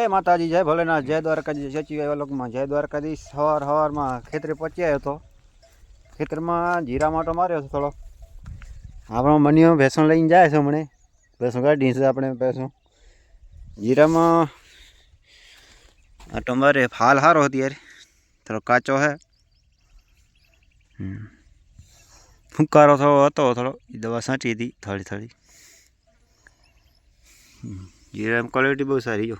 जय माताजी जय भोलेनाथ जय द्वारकाधी सचिव लोक में जय द्वारकाधी सवार सवार में खेतरे पहुंची आयो तो खेतर में जीरा माटो मार्यो तो थोड़ो आप मनियो भैंसों लईने जाए छे मने भैंसों काढी छे आपणे भैंसों जीरा में आटो मारे फाल हारो अत्यारे थोड़ो काचो है फूंकारो थोड़ो हतो थोड़ो दवा छांटी थी थोड़ी थोड़ी जीरा में क्वॉलिटी बहुत सारी जो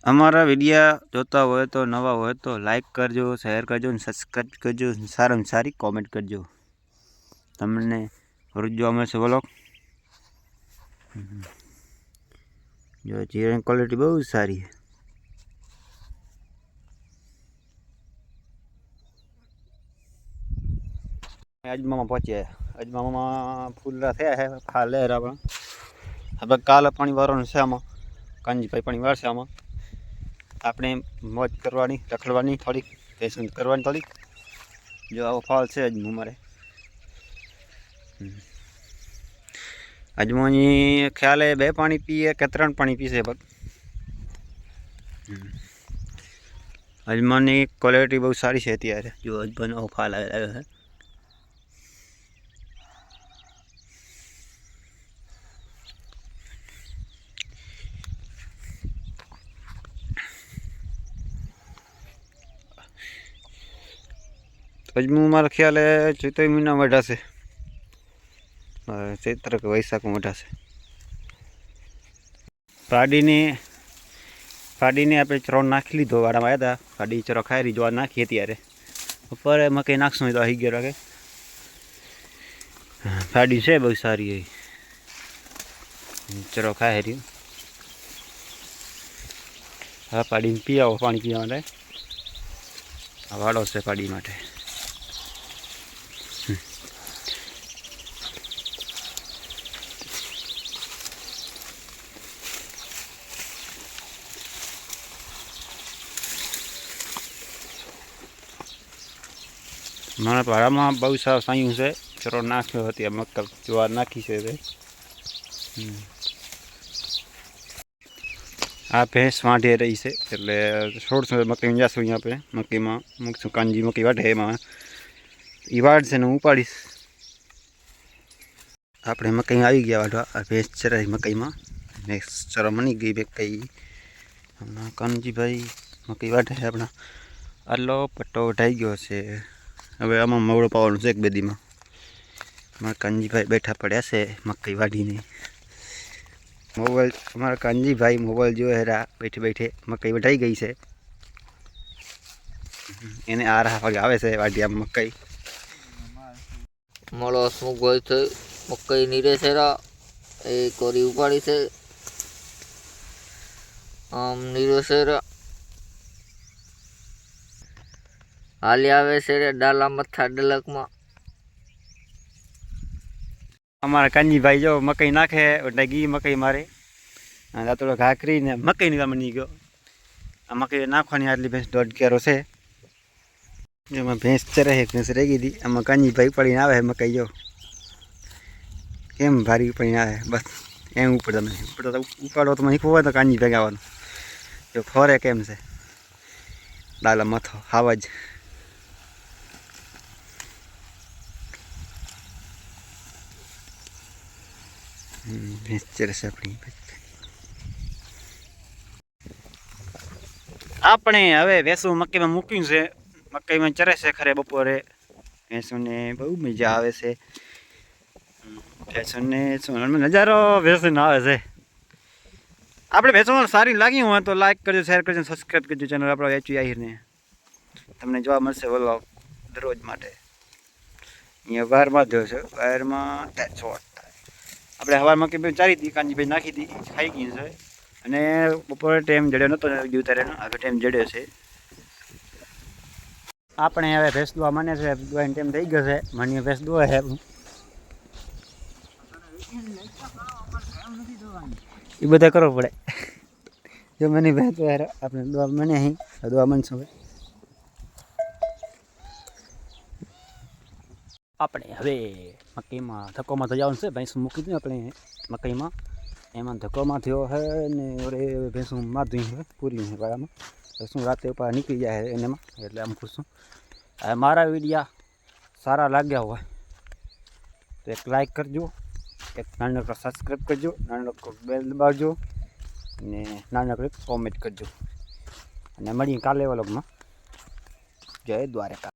अमरा विडिया जोता हो तो नवा हो तो लाइक करजो शेर करजो सब्सक्राइब करजो सारा में सारी कॉमेंट करजो तमने रोज जो अमे से बोलो जो जीरा की क्वॉलिटी बहुत सारी है। अजमा पहुंचे अजमा फूलरा थे है फाल है अब काले पानी वारों से आमा कांजी भाई पानी वार से आमा आपने मौज करवानी रखड़वानी थोड़ी पेशन करवानी थोड़ी जो आवो फाल से अजमो मारे अजमो ख्याल है 2 पानी पीए के 3 पानी पीसे बग अजमा की क्वॉलिटी बहुत सारी है त्यारे जो अजमा फाल आयो है। अजमो मारा ख्याल है चैत्र महीना वढ़ा से चैत्र के वैशाख में वढ़ा से फाड़ी ने आप चरो नाखी लीधो वाड़ा में आया था फाड़ी चरो खाई रही जो नाखी त्यारे ऊपर मकई नाखशो तो आई गया के फाड़ी से बहुत सारी है चरो खाई रही हाँ फाड़ी में पी आओ पानी पीवा माटे वाड़ो से फाड़ी माटे मारा भाड़ा में बहुत सारा सायु से चरो नाख्यो हती मक्का ज्वार नाखी से आ भैंस वाढ़े रही से एटले छोड़शो मकई में जाशो यहाँ पे मकई में मूकशो कांजी मकई वाढ़े एमां ई वाढ़शे ने उपाड़ीश आपणे मकई आई गया वाढ़वा आ भैंस चराई मकई में भैंस चरो मनी गई मकई हमणा कांजी भाई मकई वाढ़े अपना आलो पट्टो वढाई गयो छे हवे आमां मवड़ो पावानो छे एक बेदी में मारा कांजी भाई बैठा पड्या छे मकई वाढ़ीने मोबाइल हमारा कांजी भाई मोबाइल जो है बैठे बैठे मकई वढाई गई से एने आ रहा पग आवे से वाढ़िया मकई मारो स्मुक गई थे मकई नीरे से एक कोरी उपाड़ी से आम नीरो से हाली आवे से डाला मथा डलक में हमारा कांजी भाई जो मकई नाखे डगी मकई मारे थोड़ा घाकरी ने मकई निकाल मनी गयो आ मकई नाखवानी आटली भैंस 1.5 केरो से जो भैंस चरे है भैंस रह गई थी आम कांजी भाई पड़ी आवे है मकई जो केम भारी पड़ी आवे बस एम ऊपर तमे ऊपर तो उपाड़ो तो नहीं खोवा तो कांजी भाई आवવાનો जो फोरे केम से डाला मथो हावज भैंस चरे से अपनी આપણે હવે ભેંસું મકઈમાં મૂક્યું છે મકઈમાં ચરે છે ખરે બપોરે ભેંસોને બહુ મજા આવે છે ભેંસોને નજારો ભેંસોનો આવે છે આપણે ભેંસો સારી લાગી હોય તો લાઈક કરજો શેર કરજો સબસ્ક્રાઈબ કરજો ચેનલ આપણો એચવી આહિરને તમને જોવા મળશે બોલવા દરરોજ માટે અહીંયા વારમાં જ છે વારમાં શોર્ટ આપણે હવારમાં કે ચારી હતી કાંજીભાઈ નાખી હતી ખાઈ ગઈ છે અને બપોરે ટાઈમ જડ્યો નહોતો જીવતારેનો હવે ટાઈમ જડ્યો છે આપણે હવે ભેંસ દોવા મને છે દોવાનો ટાઈમ થઈ ગયો છે મને ભેંસ દોવા છે એ બધા કરવો પડે જો મને ભેંસ દોવા આપણે દોવા મને અહીં દોવા મનશું હવે આપણે હવે મકઈમાં ધક્કોમાં તો જવાનું છે. ભેંસું મૂકી દઉં આપણે મકઈમાં, એમાં ધક્કોમાં થયો છે ને ઓરે ભેંસું માધું છે પૂરી છે વાળામાં. શું રાતે ઉપર નીકળી જાય એનામાં, એટલે આમ ખુશું. હવે મારા વિડીયા સારા લાગ્યા હોય તો એક લાઈક કરજો, એક નાનકડો સબસ્ક્રાઈબ કરજો, નાનકડો બેલ દબાવજો ને નાનકડો કોમેન્ટ કરજો. અને મળીએ કાલે વ્લોગમાં. જય દ્વારકા.